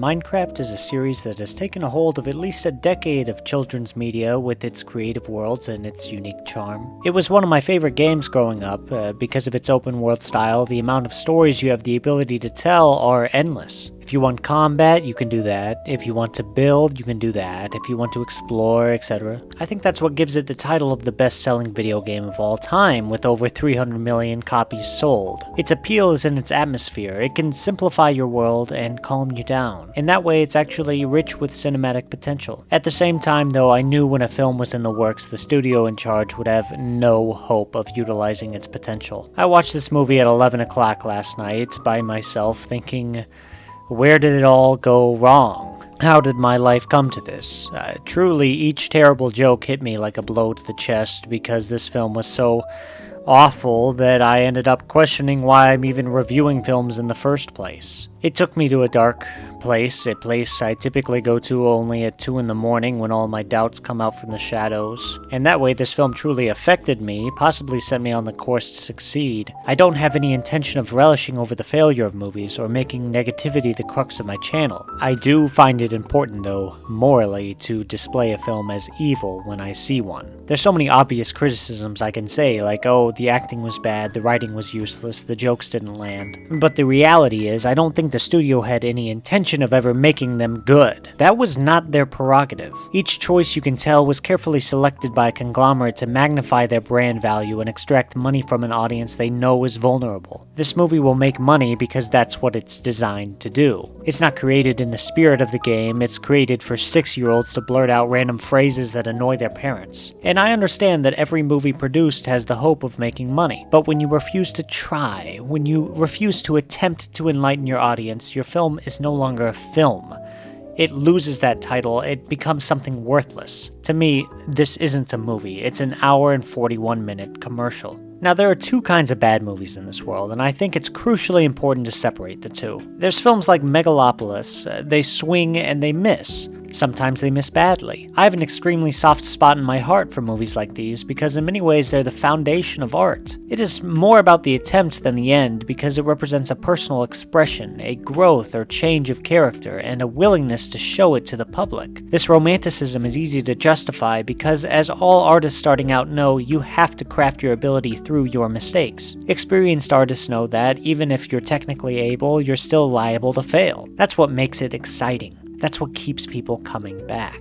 Minecraft is a series that has taken a hold of at least a decade of children's media with its creative worlds and its unique charm. It was one of my favorite games growing up because of its open world style. The amount of stories you have the ability to tell are endless. If you want combat, you can do that. If you want to build, you can do that. If you want to explore, etc. I think that's what gives it the title of the best-selling video game of all time, with over 300 million copies sold. Its appeal is in its atmosphere. It can simplify your world and calm you down. In that way, it's actually rich with cinematic potential. At the same time, though, I knew when a film was in the works, the studio in charge would have no hope of utilizing its potential. I watched this movie at 11 o'clock last night by myself, thinking, where did it all go wrong? How did my life come to this? Truly, each terrible joke hit me like a blow to the chest because this film was so awful that I ended up questioning why I'm even reviewing films in the first place. It took me to a dark place, a place I typically go to only at 2 in the morning when all my doubts come out from the shadows. And that way this film truly affected me, possibly set me on the course to succeed. I don't have any intention of relishing over the failure of movies or making negativity the crux of my channel. I do find it important, though, morally, to display a film as evil when I see one. There's so many obvious criticisms I can say, like, oh, the acting was bad, the writing was useless, the jokes didn't land. But the reality is, I don't think the studio had any intention of ever making them good. That was not their prerogative. Each choice, you can tell, was carefully selected by a conglomerate to magnify their brand value and extract money from an audience they know is vulnerable. This movie will make money because that's what it's designed to do. It's not created in the spirit of the game, it's created for 6-year-olds to blurt out random phrases that annoy their parents. And I understand that every movie produced has the hope of making money, but when you refuse to try, when you refuse to attempt to enlighten your audience, your film is no longer a film. It loses that title, it becomes something worthless. To me, this isn't a movie, it's an hour and 41-minute commercial. Now, there are two kinds of bad movies in this world, and I think it's crucially important to separate the two. There's films like Megalopolis. They swing and they miss. Sometimes they miss badly. I have an extremely soft spot in my heart for movies like these because in many ways they're the foundation of art. It is more about the attempt than the end because it represents a personal expression, a growth or change of character, and a willingness to show it to the public. This romanticism is easy to justify because, as all artists starting out know, you have to craft your ability through your mistakes. Experienced artists know that, even if you're technically able, you're still liable to fail. That's what makes it exciting. That's what keeps people coming back.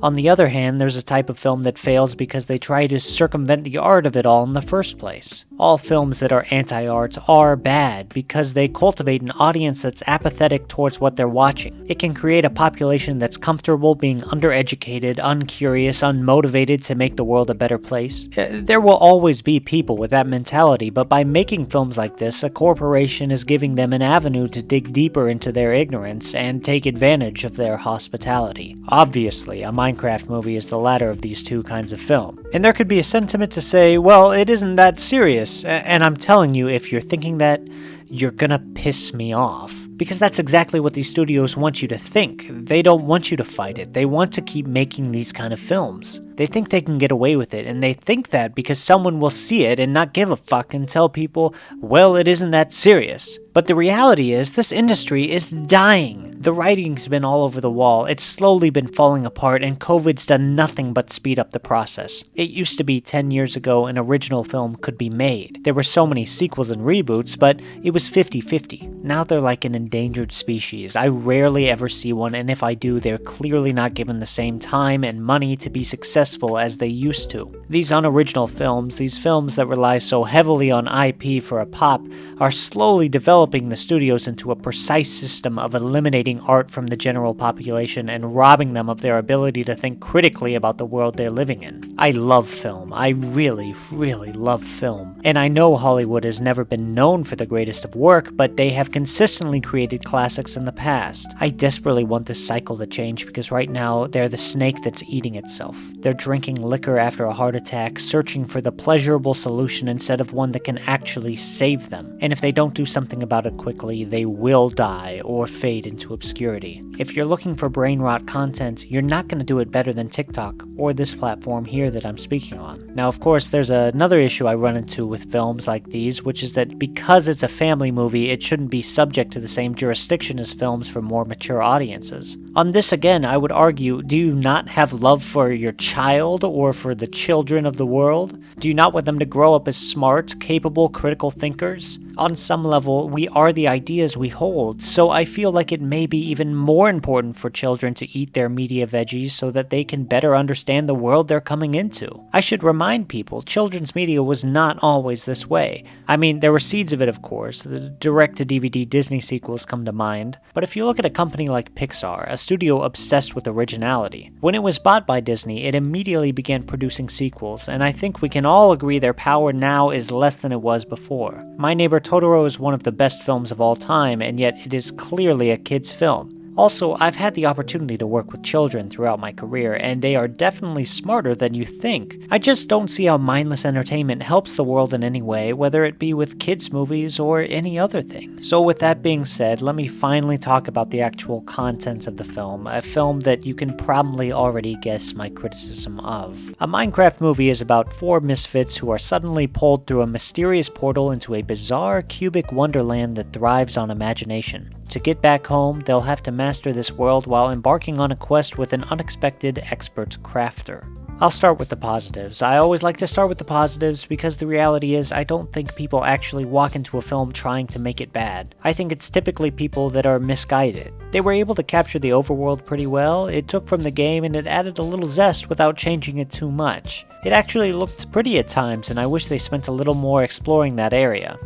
On the other hand, there's a type of film that fails because they try to circumvent the art of it all in the first place. All films that are anti-art are bad because they cultivate an audience that's apathetic towards what they're watching. It can create a population that's comfortable being undereducated, uncurious, unmotivated to make the world a better place. There will always be people with that mentality, but by making films like this, a corporation is giving them an avenue to dig deeper into their ignorance and take advantage of their hospitality. Obviously, a Minecraft movie is the latter of these two kinds of film. And there could be a sentiment to say, well, it isn't that serious. And I'm telling you, if you're thinking that, you're gonna piss me off. Because that's exactly what these studios want you to think. They don't want you to fight it. They want to keep making these kind of films. They think they can get away with it, and they think that because someone will see it and not give a fuck and tell people, well, it isn't that serious. But the reality is, this industry is dying. The writing's been all over the wall, it's slowly been falling apart, and COVID's done nothing but speed up the process. It used to be 10 years ago an original film could be made. There were so many sequels and reboots, but it was 50-50. Now they're like an endangered species. I rarely ever see one, and if I do, they're clearly not given the same time and money to be successful as they used to. These unoriginal films, these films that rely so heavily on IP for a pop, are slowly developing the studios into a precise system of eliminating art from the general population and robbing them of their ability to think critically about the world they're living in. I love film. I really, really love film. And I know Hollywood has never been known for the greatest of work, but they have consistently created classics in the past. I desperately want this cycle to change because right now they're the snake that's eating itself. They're drinking liquor after a heart attack, searching for the pleasurable solution instead of one that can actually save them. And if they don't do something about it quickly, they will die or fade into obscurity. If you're looking for brain rot content, you're not going to do it better than TikTok or this platform here that I'm speaking on. Now, of course, there's another issue I run into with films like these, which is that because it's a family movie, it shouldn't be subject to the same jurisdiction as films for more mature audiences. On this again, I would argue, do you not have love for your child or for the children of the world? Do you not want them to grow up as smart, capable, critical thinkers? On some level, we are the ideas we hold, so I feel like it may be even more important for children to eat their media veggies so that they can better understand the world they're coming into. I should remind people, children's media was not always this way. I mean, there were seeds of it, of course. The direct-to-DVD Disney sequels come to mind. But if you look at a company like Pixar, a studio obsessed with originality, when it was bought by Disney, it immediately began producing sequels, and I think we can all agree their power now is less than it was before. My Neighbor Totoro is one of the best films of all time, and yet it is clearly a kid's film. Also, I've had the opportunity to work with children throughout my career, and they are definitely smarter than you think. I just don't see how mindless entertainment helps the world in any way, whether it be with kids' movies or any other thing. So with that being said, let me finally talk about the actual contents of the film, a film that you can probably already guess my criticism of. A Minecraft movie is about 4 misfits who are suddenly pulled through a mysterious portal into a bizarre cubic wonderland that thrives on imagination. To get back home, they'll have to master this world while embarking on a quest with an unexpected expert crafter. I'll start with the positives. I always like to start with the positives because the reality is I don't think people actually walk into a film trying to make it bad. I think it's typically people that are misguided. They were able to capture the overworld pretty well, it took from the game and it added a little zest without changing it too much. It actually looked pretty at times and I wish they spent a little more exploring that area.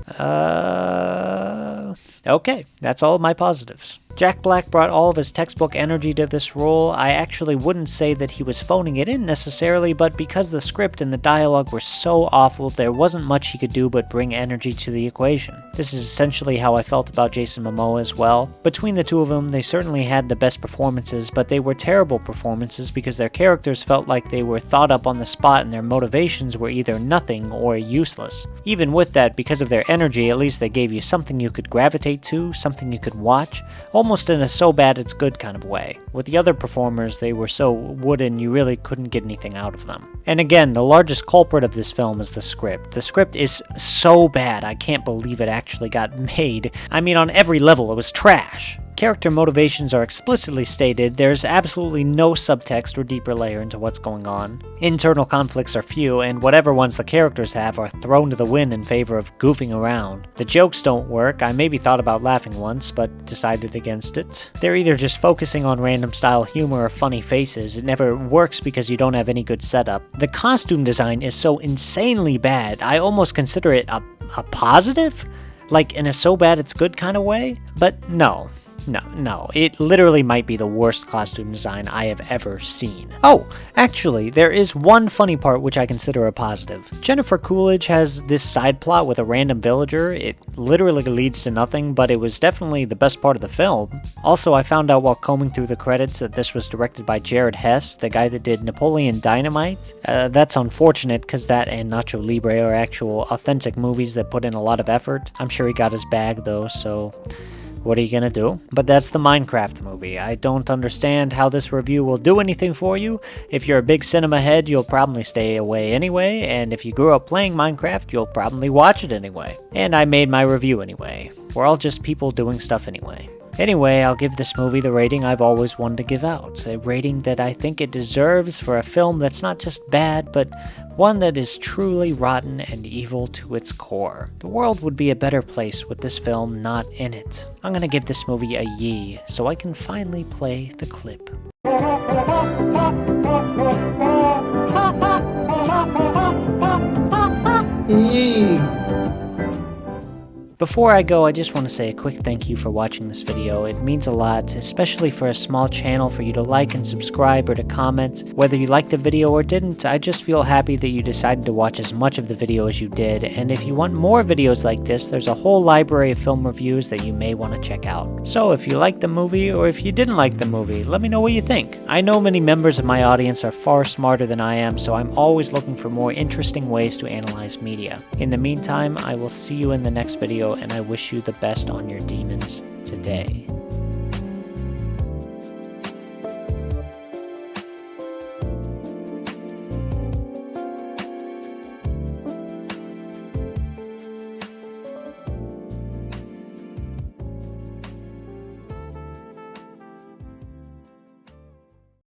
Okay, that's all of my positives. Jack Black brought all of his textbook energy to this role. I actually wouldn't say that he was phoning it in necessarily, but because the script and the dialogue were so awful, there wasn't much he could do but bring energy to the equation. This is essentially how I felt about Jason Momoa as well. Between the two of them, they certainly had the best performances, but they were terrible performances because their characters felt like they were thought up on the spot and their motivations were either nothing or useless. Even with that, because of their energy, at least they gave you something you could gravitate to, something you could watch, almost in a so bad it's good kind of way. With the other performers, they were so wooden you really couldn't get anything out of them. And again, the largest culprit of this film is the script. The script is so bad, I can't believe it actually got made. I mean, on every level, it was trash. Character motivations are explicitly stated, there's absolutely no subtext or deeper layer into what's going on. Internal conflicts are few, and whatever ones the characters have are thrown to the wind in favor of goofing around. The jokes don't work, I maybe thought about laughing once, but decided against it. They're either just focusing on random style humor or funny faces, it never works because you don't have any good setup. The costume design is so insanely bad, I almost consider it a positive? Like in a so bad it's good kind of way? But no. No, it literally might be the worst costume design I have ever seen. Oh, actually, there is one funny part which I consider a positive. Jennifer Coolidge has this side plot with a random villager. It literally leads to nothing, but it was definitely the best part of the film. Also, I found out while combing through the credits that this was directed by Jared Hess, the guy that did Napoleon Dynamite. That's unfortunate because that and Nacho Libre are actual authentic movies that put in a lot of effort. I'm sure he got his bag though, so what are you gonna do? But that's the Minecraft movie. I don't understand how this review will do anything for you. If you're a big cinema head, you'll probably stay away anyway, and if you grew up playing Minecraft, you'll probably watch it anyway. And I made my review anyway. We're all just people doing stuff anyway. Anyway, I'll give this movie the rating I've always wanted to give out. A rating that I think it deserves for a film that's not just bad, but one that is truly rotten and evil to its core. The world would be a better place with this film not in it. I'm gonna give this movie a yee, so I can finally play the clip. Yee! Before I go, I just want to say a quick thank you for watching this video. It means a lot, especially for a small channel, for you to like and subscribe or to comment. Whether you liked the video or didn't, I just feel happy that you decided to watch as much of the video as you did, and if you want more videos like this, there's a whole library of film reviews that you may want to check out. So if you liked the movie, or if you didn't like the movie, let me know what you think. I know many members of my audience are far smarter than I am, so I'm always looking for more interesting ways to analyze media. In the meantime, I will see you in the next video, and I wish you the best on your demons today.